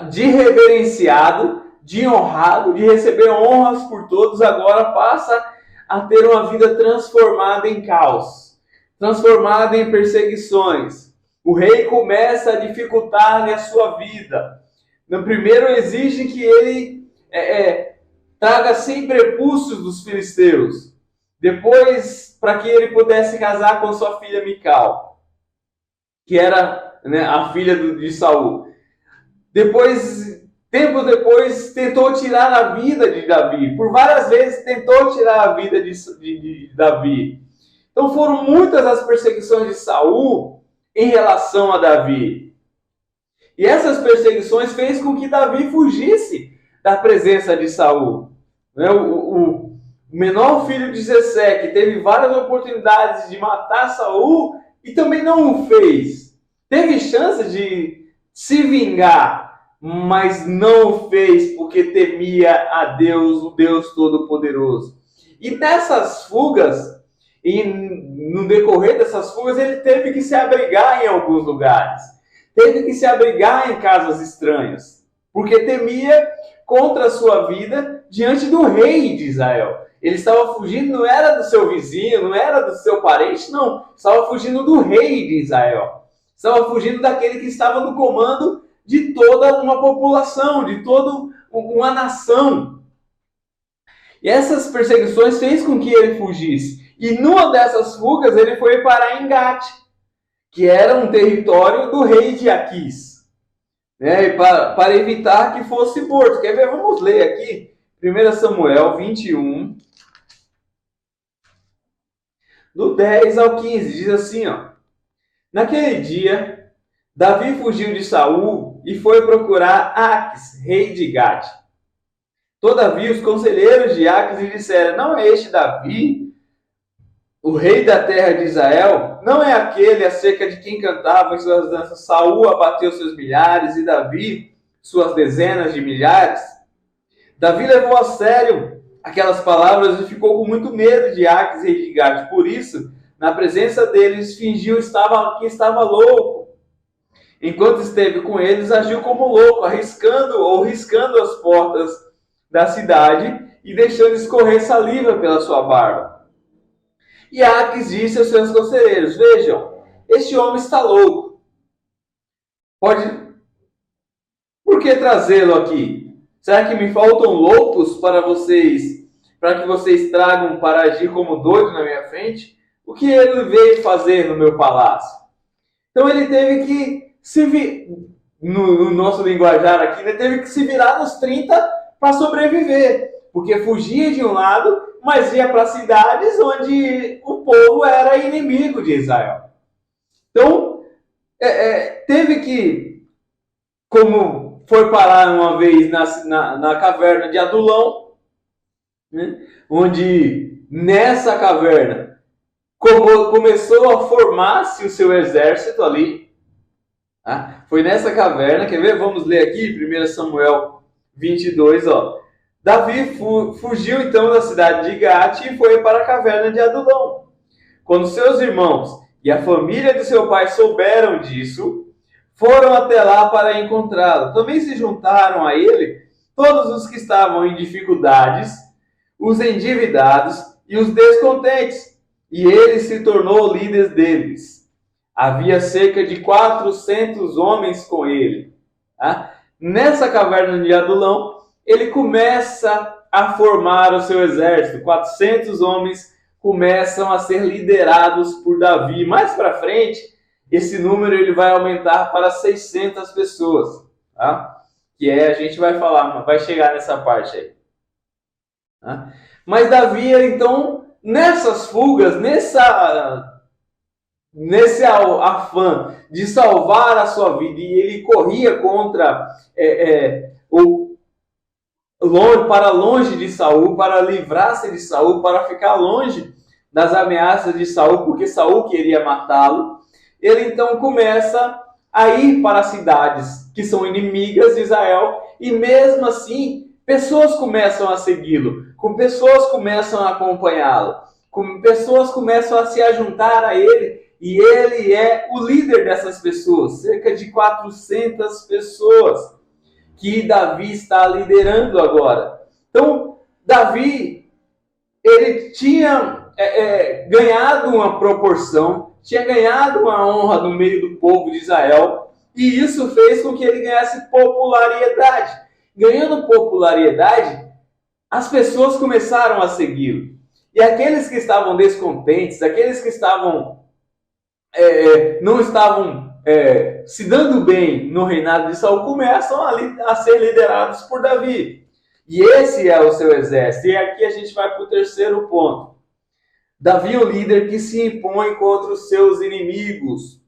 De reverenciado, de honrado, de receber honras por todos, agora passa a ter uma vida transformada em caos, transformada em perseguições. O rei começa a dificultar-lhe a sua vida. No primeiro exige que ele traga 100 prepúcios dos filisteus. Depois, para que ele pudesse casar com sua filha Mical, que era a filha de Saul. Depois tempos depois tentou tirar a vida de Davi. Por várias vezes tentou tirar a vida de Davi. Então foram muitas as perseguições de Saul em relação a Davi. E essas perseguições fez com que Davi fugisse da presença de Saul. O menor filho de Jessé, que teve várias oportunidades de matar Saul e também não o fez. Teve chance de se vingar, mas não o fez porque temia a Deus, o Deus Todo-Poderoso. E nessas fugas, e no decorrer dessas fugas, ele teve que se abrigar em alguns lugares. Teve que se abrigar em casas estranhas, porque temia contra a sua vida diante do rei de Israel. Ele estava fugindo, não era do seu vizinho, não era do seu parente, não. Estava fugindo do rei de Israel. Estava fugindo daquele que estava no comando de toda uma população, de toda uma nação. E essas perseguições fez com que ele fugisse. E numa dessas fugas ele foi parar em Gate, que era um território do rei de Aquis, né? Para evitar que fosse morto. Quer ver? Vamos ler aqui 1 Samuel 21, do 10 ao 15. Diz assim, ó: Naquele dia, Davi fugiu de Saul e foi procurar Aquis, rei de Gate. Todavia os conselheiros de Aquis lhe disseram: Não é este Davi, o rei da terra de Israel? Não é aquele acerca de quem cantavam em suas danças: Saul abateu seus milhares e Davi suas dezenas de milhares? Davi levou a sério aquelas palavras e ficou com muito medo de Aquis, rei de Gate. Por isso, na presença deles, fingiu que estava louco. Enquanto esteve com eles, agiu como louco, riscando as portas da cidade e deixando escorrer saliva pela sua barba. E Aquis disse aos seus conselheiros: Vejam, este homem está louco. Por que trazê-lo aqui? Será que me faltam loucos para que vocês tragam para agir como doido na minha frente? O que ele veio fazer no meu palácio? Então ele teve que no nosso linguajar aqui, ele teve que se virar nos 30 para sobreviver. Porque fugia de um lado, mas ia para cidades onde o povo era inimigo de Israel. Então, teve que, como foi parar uma vez na caverna de Adulão, né, onde nessa caverna começou a formar-se o seu exército ali. Tá? Foi nessa caverna, quer ver? Vamos ler aqui, 1 Samuel 22, ó. Davi fugiu então da cidade de Gate e foi para a caverna de Adulão. Quando seus irmãos e a família de seu pai souberam disso, foram até lá para encontrá-lo. Também se juntaram a ele todos os que estavam em dificuldades, os endividados e os descontentes, e ele se tornou líder deles. Havia cerca de 400 homens com ele. Tá? Nessa caverna de Adulão, ele começa a formar o seu exército. 400 homens começam a ser liderados por Davi. Mais para frente, esse número ele vai aumentar para 600 pessoas. Tá? A gente vai chegar nessa parte aí. Tá? Mas Davi, então, nessas fugas, nesse afã de salvar a sua vida, e ele corria para longe de Saul, para livrar-se de Saul, para ficar longe das ameaças de Saul, porque Saul queria matá-lo. Ele então começa a ir para cidades que são inimigas de Israel, e mesmo assim, pessoas começam a segui-lo, pessoas começam a acompanhá-lo, pessoas começam a se ajuntar a ele, e ele é o líder dessas pessoas, cerca de 400 pessoas que Davi está liderando agora. Então, Davi, ele tinha ganhado uma proporção, tinha ganhado uma honra no meio do povo de Israel, e isso fez com que ele ganhasse popularidade. Ganhando popularidade, as pessoas começaram a segui-lo. E aqueles que estavam descontentes, aqueles que não estavam se dando bem no reinado de Saul, começam a ser liderados por Davi. E esse é o seu exército. E aqui a gente vai para o terceiro ponto. Davi é o líder que se impõe contra os seus inimigos.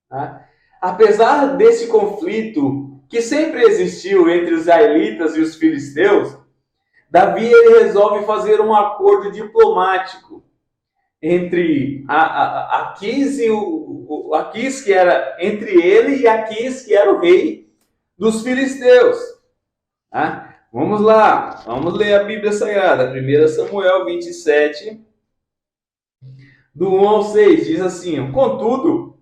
Tá? Apesar desse conflito que sempre existiu entre os israelitas e os filisteus, Davi ele resolve fazer um acordo diplomático entre Aquis e Aquis, que era entre ele e Aquis, que era o rei dos filisteus. Tá? Vamos lá, vamos ler a Bíblia Sagrada, 1 Samuel 27, do 1 ao 6, diz assim: Contudo,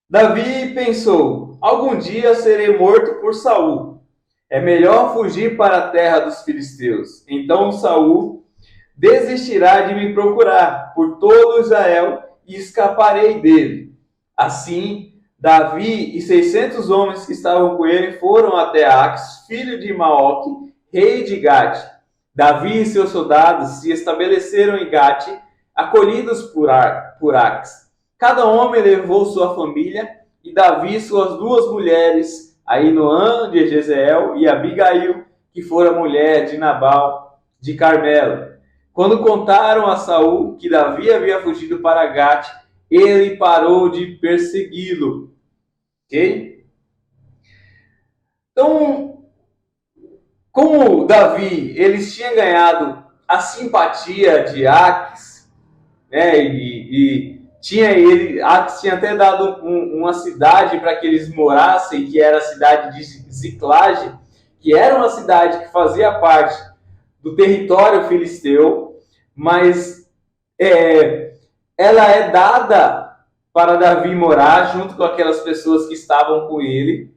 Davi pensou, algum dia serei morto por Saul. É melhor fugir para a terra dos filisteus. Então Saul desistirá de me procurar por todo Israel e escaparei dele. Assim, Davi e 600 homens que estavam com ele foram até Aques, filho de Maoque, rei de Gate. Davi e seus soldados se estabeleceram em Gate, acolhidos por Aques. Cada homem levou sua família, e Davi suas duas mulheres, Ainoã de Jezreel e Abigail, que fora mulher de Nabal de Carmelo. Quando contaram a Saul que Davi havia fugido para Gate, ele parou de persegui-lo. Ok? Então, como Davi, eles tinham ganhado a simpatia de Aques, né, Aques tinha até dado uma cidade para que eles morassem, que era a cidade de Ziclage, que era uma cidade que fazia parte do território filisteu, mas ela é dada para Davi morar junto com aquelas pessoas que estavam com ele,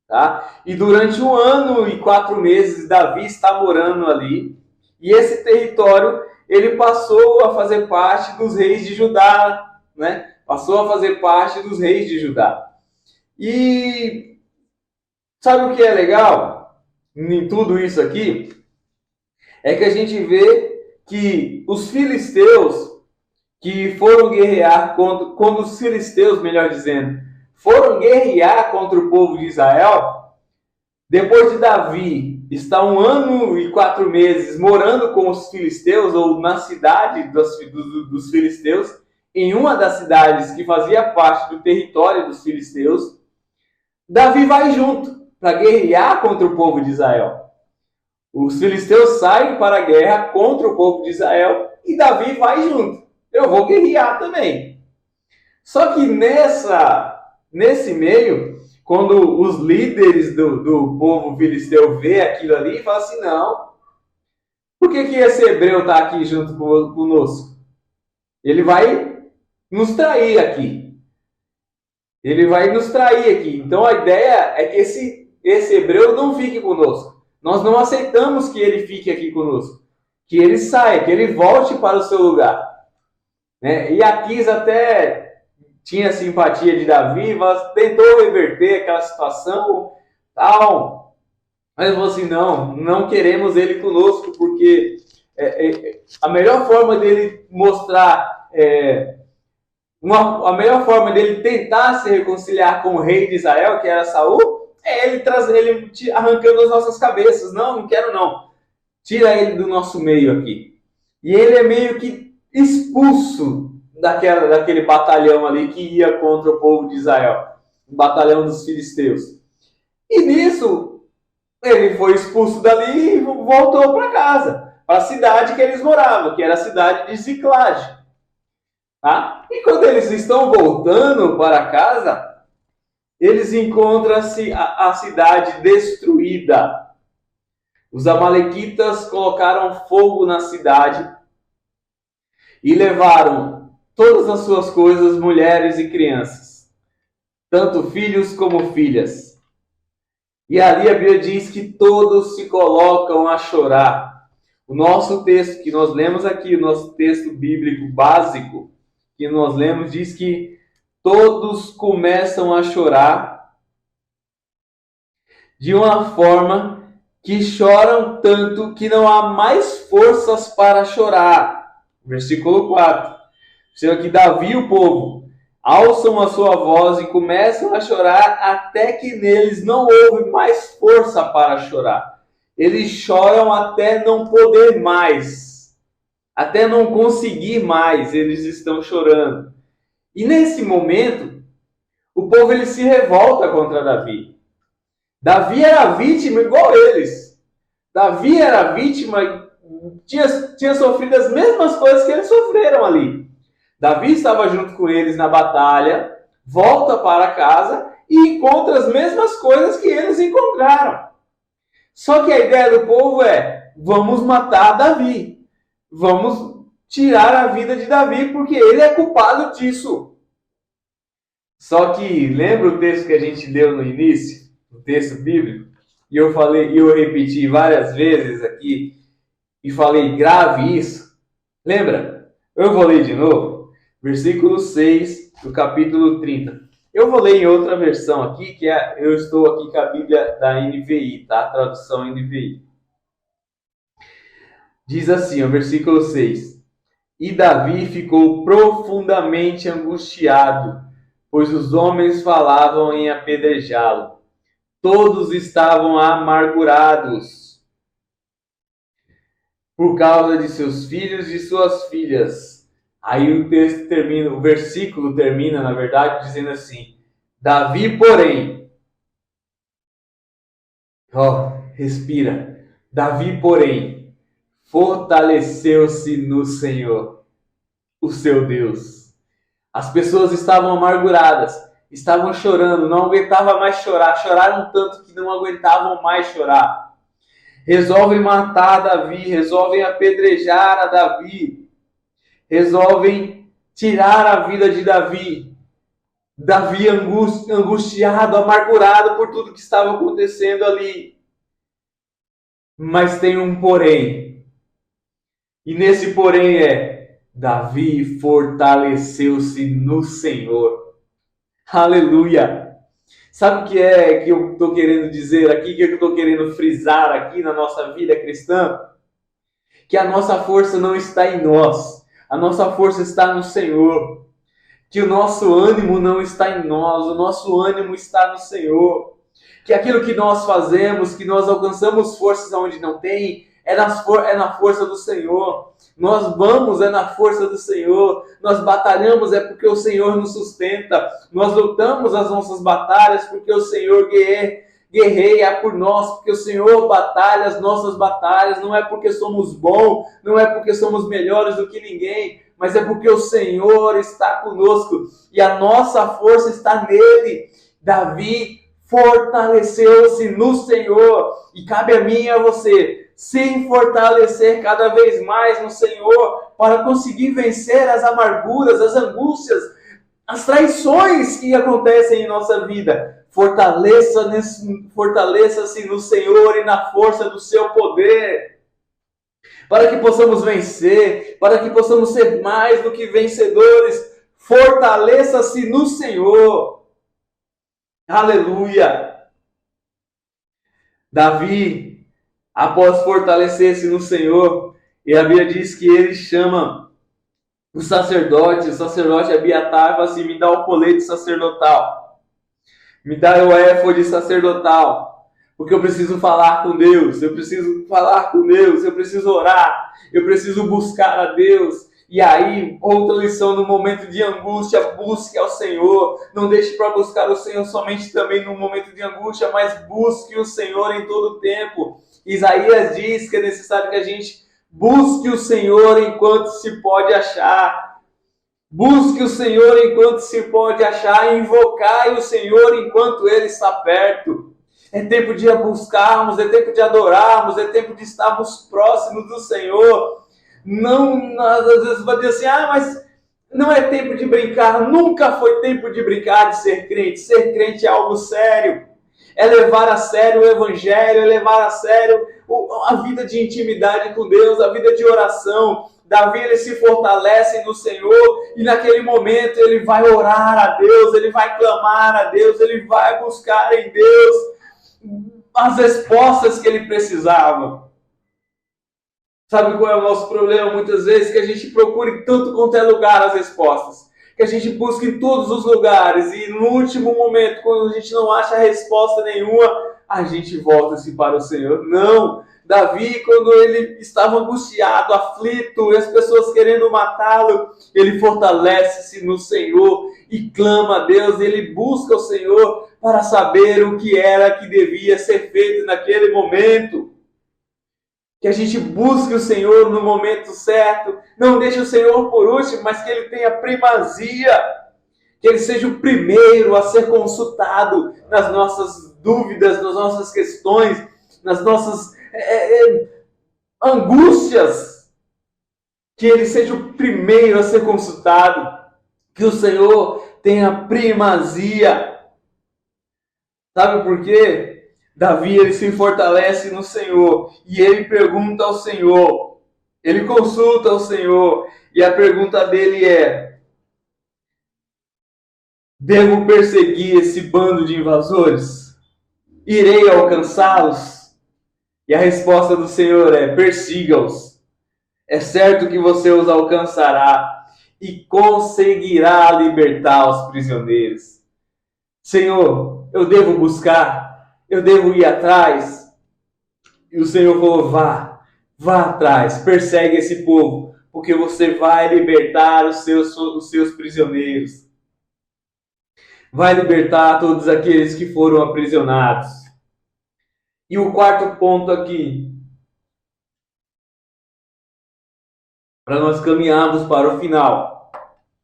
tá? E durante 1 ano e 4 meses Davi está morando ali, e esse território ele passou a fazer parte dos reis de Judá, né? Passou a fazer parte dos reis de Judá. E sabe o que é legal em tudo isso aqui? É que a gente vê que os filisteus que foram guerrear quando os filisteus, melhor dizendo, foram guerrear contra o povo de Israel, depois de Davi estar 1 ano e 4 meses morando com os filisteus, ou na cidade dos filisteus, em uma das cidades que fazia parte do território dos filisteus, Davi vai junto para guerrear contra o povo de Israel. Os filisteus saem para a guerra contra o povo de Israel e Davi vai junto. Eu vou guerrear também. Só que nesse meio, quando os líderes do povo filisteu vê aquilo ali, falam assim, não, por que esse hebreu está aqui junto conosco? Ele vai nos trair aqui. Ele vai nos trair aqui. Então a ideia é que esse hebreu não fique conosco. Nós não aceitamos que ele fique aqui conosco. Que ele saia, que ele volte para o seu lugar. Né? E Aquis até tinha simpatia de Davi, mas tentou reverter aquela situação, tal. Mas falou assim, não queremos ele conosco, porque a melhor forma dele mostrar, a melhor forma dele tentar se reconciliar com o rei de Israel, que era Saul, é ele arrancando as nossas cabeças. Não quero não. Tira ele do nosso meio aqui. E ele é meio que expulso daquele batalhão ali que ia contra o povo de Israel. O batalhão dos filisteus. E nisso, ele foi expulso dali e voltou para casa. Para a cidade que eles moravam, que era a cidade de Ziclage. Tá? E quando eles estão voltando para casa, eles encontram a cidade destruída. Os amalequitas colocaram fogo na cidade e levaram todas as suas coisas, mulheres e crianças, tanto filhos como filhas. E ali a Bíblia diz que todos se colocam a chorar. O nosso texto que nós lemos aqui, o nosso texto bíblico básico que nós lemos, diz que todos começam a chorar de uma forma que choram tanto que não há mais forças para chorar. Versículo 4. Sendo que Davi e o povo alçam a sua voz e começam a chorar até que neles não houve mais força para chorar. Eles choram até não poder mais, até não conseguir mais, eles estão chorando. E nesse momento, o povo ele se revolta contra Davi. Davi era vítima igual eles. Davi era vítima, tinha sofrido as mesmas coisas que eles sofreram ali. Davi estava junto com eles na batalha, volta para casa e encontra as mesmas coisas que eles encontraram. Só que a ideia do povo é: vamos matar Davi. Vamos tirar a vida de Davi porque ele é culpado disso. Só que lembra o texto que a gente leu no início, o texto bíblico? E eu repeti várias vezes aqui e falei: grave isso. Lembra? Eu vou ler de novo. Versículo 6 do capítulo 30. Eu vou ler em outra versão aqui, eu estou aqui com a Bíblia da NVI, tá? A tradução NVI. Diz assim, o versículo 6. E Davi ficou profundamente angustiado, pois os homens falavam em apedrejá-lo. Todos estavam amargurados por causa de seus filhos e suas filhas. Aí o texto termina, o versículo termina, na verdade, dizendo assim: Davi, porém, respira. Davi, porém, fortaleceu-se no Senhor, o seu Deus. As pessoas estavam amarguradas, estavam chorando, não aguentavam mais chorar, choraram tanto que não aguentavam mais chorar. Resolvem matar Davi, resolvem apedrejar a Davi, resolvem tirar a vida de Davi. Davi angustiado, amargurado por tudo que estava acontecendo ali. Mas tem um porém. E nesse porém Davi fortaleceu-se no Senhor. Aleluia! Sabe o que é que eu estou querendo dizer aqui, que eu estou querendo frisar aqui na nossa vida cristã? Que a nossa força não está em nós. A nossa força está no Senhor. Que o nosso ânimo não está em nós, o nosso ânimo está no Senhor. Que aquilo que nós fazemos, que nós alcançamos forças onde não tem, é na força do Senhor. Nós vamos na força do Senhor. Nós batalhamos porque o Senhor nos sustenta. Nós lutamos as nossas batalhas porque o Senhor guerreia por nós, porque o Senhor batalha as nossas batalhas. Não é porque somos bons, não é porque somos melhores do que ninguém, mas é porque o Senhor está conosco e a nossa força está nele. Davi fortaleceu-se no Senhor e cabe a mim e a você se fortalecer cada vez mais no Senhor para conseguir vencer as amarguras, as angústias, as traições que acontecem em nossa vida. Fortaleça-se no Senhor e na força do seu poder, para que possamos vencer, para que possamos ser mais do que vencedores. Fortaleça-se no Senhor. Aleluia! Davi, após fortalecer-se no Senhor, e a Bíblia diz que ele chama o sacerdote Abiatar, fala assim: me dá o colete sacerdotal, me dá o éfode sacerdotal, porque eu preciso falar com Deus, eu preciso orar, eu preciso buscar a Deus. E aí, outra lição: no momento de angústia, busque ao Senhor. Não deixe para buscar o Senhor somente também no momento de angústia, mas busque o Senhor em todo o tempo. Isaías diz que é necessário que a gente busque o Senhor enquanto se pode achar. Busque o Senhor enquanto se pode achar, e invocai o Senhor enquanto Ele está perto. É tempo de buscarmos, é tempo de adorarmos, é tempo de estarmos próximos do Senhor. Não, às vezes vai dizer assim: mas não é tempo de brincar. Nunca foi tempo de brincar de ser crente. Ser crente é algo sério. É levar a sério o Evangelho, é levar a sério a vida de intimidade com Deus, a vida de oração. Davi, ele se fortalece no Senhor e naquele momento ele vai orar a Deus, ele vai clamar a Deus, ele vai buscar em Deus as respostas que ele precisava. Sabe qual é o nosso problema muitas vezes? Que a gente procura em tanto quanto é lugar as respostas. que a gente busca em todos os lugares e no último momento, quando a gente não acha resposta nenhuma, a gente volta-se para o Senhor. Não! Davi, quando ele estava angustiado, aflito, e as pessoas querendo matá-lo, ele fortalece-se no Senhor e clama a Deus, ele busca o Senhor para saber o que era que devia ser feito naquele momento. Que a gente busque o Senhor no momento certo, não deixe o Senhor por último, mas que Ele tenha primazia, que Ele seja o primeiro a ser consultado nas nossas dúvidas, nas nossas questões, nas nossas angústias, que Ele seja o primeiro a ser consultado, que o Senhor tenha primazia. Sabe por quê? Davi, ele se fortalece no Senhor e ele pergunta ao Senhor, ele consulta ao Senhor e a pergunta dele é: devo perseguir esse bando de invasores? Irei alcançá-los? E a resposta do Senhor é: persiga-os. É certo que você os alcançará e conseguirá libertar os prisioneiros. Senhor, eu devo buscar? Eu devo ir atrás? E o Senhor falou: vá atrás, persegue esse povo, porque você vai libertar os seus prisioneiros. Vai libertar todos aqueles que foram aprisionados. E o quarto ponto aqui, para nós caminharmos para o final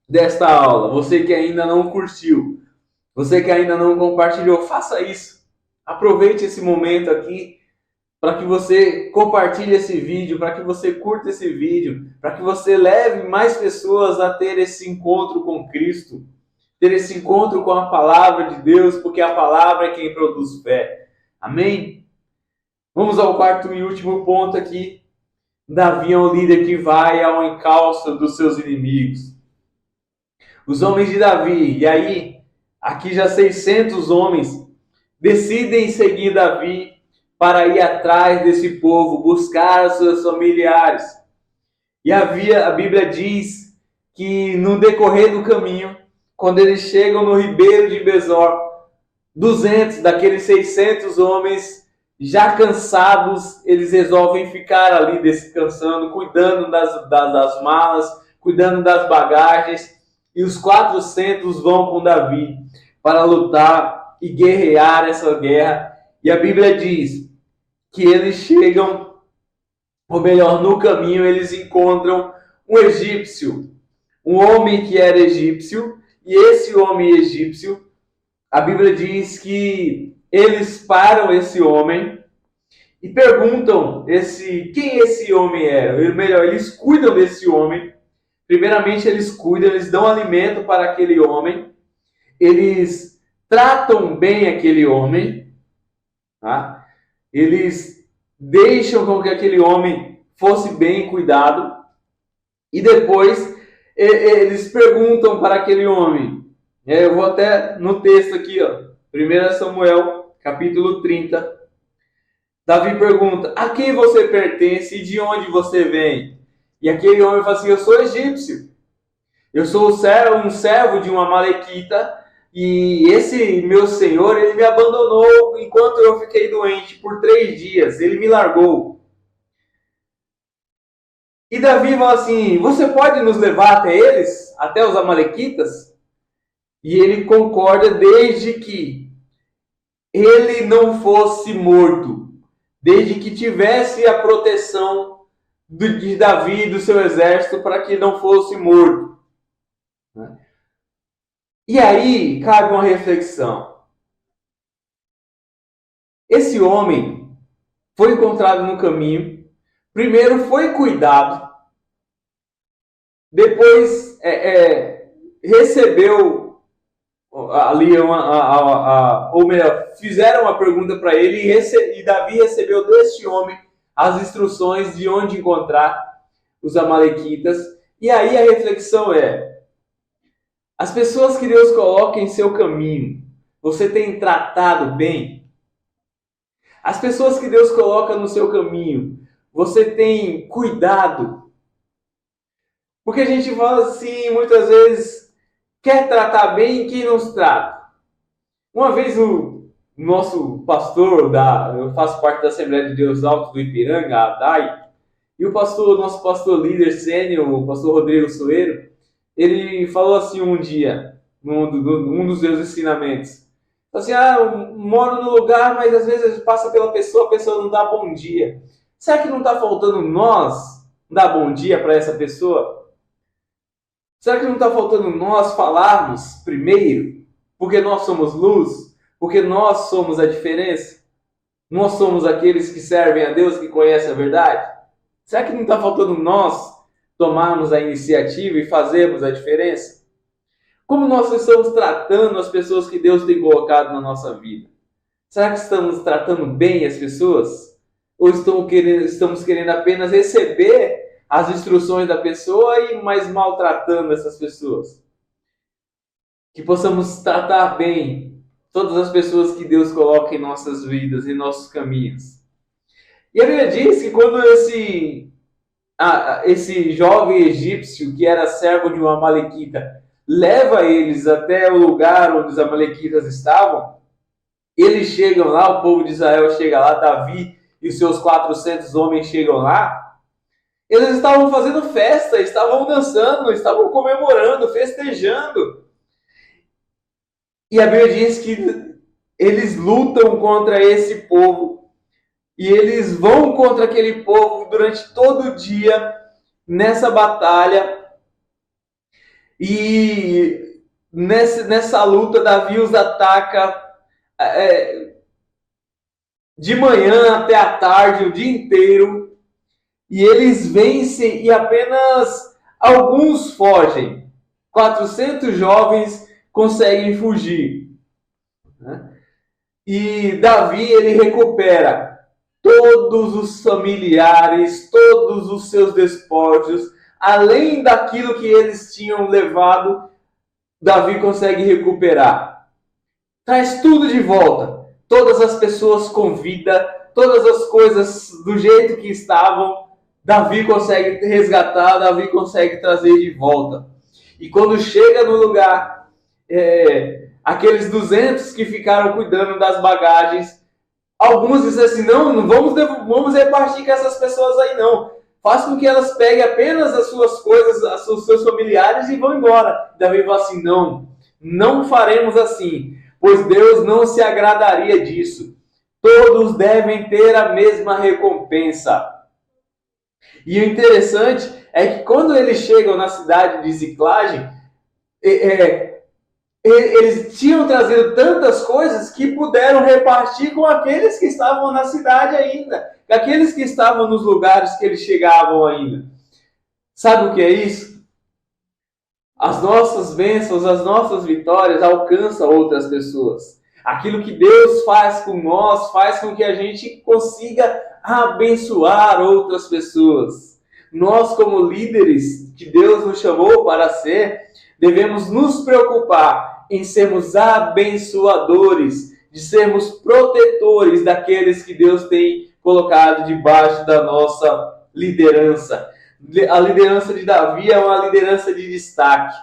desta aula, você que ainda não curtiu, você que ainda não compartilhou, faça isso. Aproveite esse momento aqui para que você compartilhe esse vídeo, para que você curta esse vídeo, para que você leve mais pessoas a ter esse encontro com Cristo, ter esse encontro com a palavra de Deus, porque a palavra é quem produz fé. Amém? Vamos ao quarto e último ponto aqui. Davi é um líder que vai ao encalço dos seus inimigos. Os homens de Davi, e aí, aqui já 600 homens, decidem seguir Davi para ir atrás desse povo, buscar os seus familiares. E a Bíblia diz que no decorrer do caminho, quando eles chegam no ribeiro de Besor, 200 daqueles 600 homens, já cansados, eles resolvem ficar ali descansando, cuidando das malas, cuidando das bagagens, e os 400 vão com Davi para lutar e guerrear essa guerra. E a Bíblia diz que eles chegam, ou melhor, no caminho eles encontram um egípcio, um homem que era egípcio, e esse homem egípcio, a Bíblia diz que eles param esse homem e perguntam quem esse homem era. Ou melhor, eles cuidam desse homem. Primeiramente eles cuidam, eles dão alimento para aquele homem, eles tratam bem aquele homem, tá? Eles deixam com que aquele homem fosse bem cuidado, e depois eles perguntam para aquele homem. Eu vou até no texto aqui, 1 Samuel, capítulo 30. Davi pergunta: a quem você pertence e de onde você vem? E aquele homem fala assim: eu sou egípcio, eu sou um servo de uma amalequita, e esse meu senhor, ele me abandonou enquanto eu fiquei doente por 3 dias, ele me largou. E Davi fala assim: você pode nos levar até eles, até os amalequitas? E ele concorda, desde que ele não fosse morto, desde que tivesse a proteção de Davi e do seu exército para que não fosse morto. E aí cabe uma reflexão. Esse homem foi encontrado no caminho, primeiro foi cuidado, depois recebeu ali ou melhor, fizeram uma pergunta para ele e Davi recebeu deste homem as instruções de onde encontrar os amalequitas. E aí a reflexão é: as pessoas que Deus coloca em seu caminho, você tem tratado bem? As pessoas que Deus coloca no seu caminho, você tem cuidado? Porque a gente fala assim, muitas vezes, quer tratar bem quem nos trata. Uma vez o nosso pastor, eu faço parte da Assembleia de Deus Alto do Ipiranga, a ADAI, e nosso pastor líder sênior, o pastor Rodrigo Soeiro, ele falou assim um dia, um dos seus ensinamentos, assim, eu moro no lugar, mas às vezes passa pela pessoa, a pessoa não dá bom dia. Será que não está faltando nós dar bom dia para essa pessoa? Será que não está faltando nós falarmos primeiro? Porque nós somos luz? Porque nós somos a diferença? Nós somos aqueles que servem a Deus, que conhecem a verdade? Será que não está faltando nós tomarmos a iniciativa e fazermos a diferença? Como nós estamos tratando as pessoas que Deus tem colocado na nossa vida? Será que estamos tratando bem as pessoas? Ou estamos querendo apenas receber as instruções da pessoa e mais maltratando essas pessoas? Que possamos tratar bem todas as pessoas que Deus coloca em nossas vidas, em nossos caminhos. E a Bíblia diz que quando esse jovem egípcio, que era servo de um amalequita, leva eles até o lugar onde os amalequitas estavam, eles chegam lá, o povo de Israel chega lá, Davi e os seus 400 homens chegam lá, eles estavam fazendo festa, estavam dançando, estavam comemorando, festejando. E a Bíblia diz que eles lutam contra esse povo. E eles vão contra aquele povo durante todo o dia nessa batalha. E nessa luta, Davi os ataca de manhã até a tarde, o dia inteiro. E eles vencem e apenas alguns fogem. 400 jovens conseguem fugir. E Davi, ele recupera todos os familiares, todos os seus despojos, além daquilo que eles tinham levado, Davi consegue recuperar. Traz tudo de volta. Todas as pessoas com vida, todas as coisas do jeito que estavam, Davi consegue resgatar, Davi consegue trazer de volta. E quando chega no lugar, aqueles 200 que ficaram cuidando das bagagens, alguns dizem assim, não vamos repartir com essas pessoas aí não. Faz com que elas peguem apenas as suas coisas, os seus familiares e vão embora. Davi fala assim, não faremos assim, pois Deus não se agradaria disso. Todos devem ter a mesma recompensa. E o interessante é que quando eles chegam na cidade de Ziclage, eles tinham trazido tantas coisas que puderam repartir com aqueles que estavam na cidade ainda, aqueles que estavam nos lugares que eles chegavam ainda. Sabe o que é isso? As nossas bênçãos, as nossas vitórias alcançam outras pessoas. Aquilo que Deus faz com nós faz com que a gente consiga abençoar outras pessoas. Nós, como líderes que Deus nos chamou para ser, devemos nos preocupar em sermos abençoadores, de sermos protetores daqueles que Deus tem colocado debaixo da nossa liderança. A liderança de Davi é uma liderança de destaque,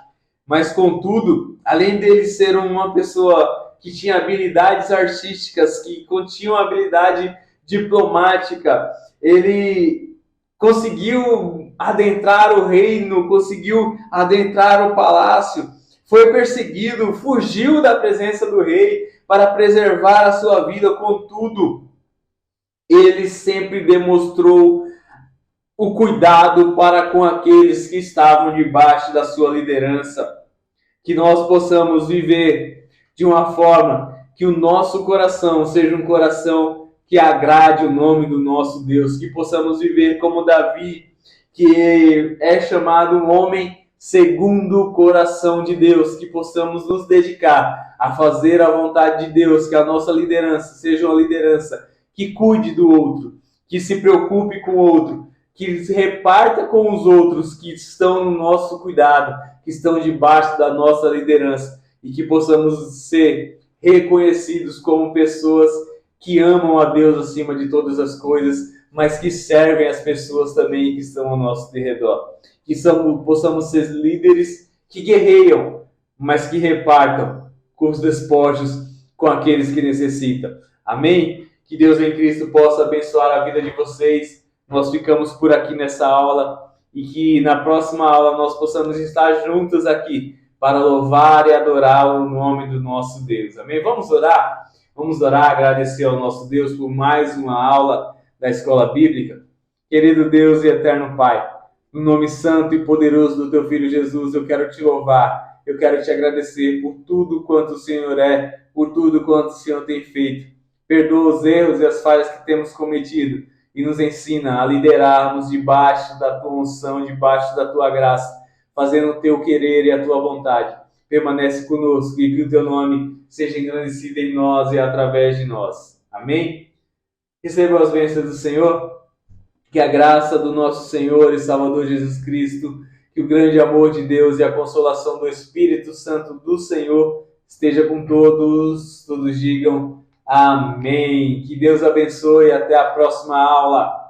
mas contudo, além dele ser uma pessoa que tinha habilidades artísticas, que tinha uma habilidade diplomática, ele conseguiu adentrar o reino, conseguiu adentrar o palácio, foi perseguido, fugiu da presença do rei para preservar a sua vida. Contudo, ele sempre demonstrou o cuidado para com aqueles que estavam debaixo da sua liderança. Que nós possamos viver de uma forma que o nosso coração seja um coração que agrade o nome do nosso Deus. Que possamos viver como Davi, que é chamado um homem segundo o coração de Deus. Que possamos nos dedicar a fazer a vontade de Deus. Que a nossa liderança seja uma liderança que cuide do outro, que se preocupe com o outro, que se reparta com os outros que estão no nosso cuidado, que estão debaixo da nossa liderança, e que possamos ser reconhecidos como pessoas que amam a Deus acima de todas as coisas, mas que servem as pessoas também que estão ao nosso redor. Que possamos ser líderes que guerreiam, mas que repartam com os despojos com aqueles que necessitam. Amém? Que Deus em Cristo possa abençoar a vida de vocês. Nós ficamos por aqui nessa aula e que na próxima aula nós possamos estar juntos aqui para louvar e adorar o nome do nosso Deus. Amém? Vamos orar? Vamos orar, agradecer ao nosso Deus por mais uma aula da Escola Bíblica. Querido Deus e eterno Pai, no nome santo e poderoso do Teu Filho Jesus, eu quero Te louvar, eu quero Te agradecer por tudo quanto o Senhor é, por tudo quanto o Senhor tem feito. Perdoa os erros e as falhas que temos cometido e nos ensina a liderarmos debaixo da Tua unção, debaixo da Tua graça, fazendo o Teu querer e a Tua vontade. Permanece conosco e que o Teu nome seja engrandecido em nós e através de nós. Amém? Receba as bênçãos do Senhor, que a graça do nosso Senhor e Salvador Jesus Cristo, que o grande amor de Deus e a consolação do Espírito Santo do Senhor esteja com todos. Todos digam amém. Que Deus abençoe e até a próxima aula.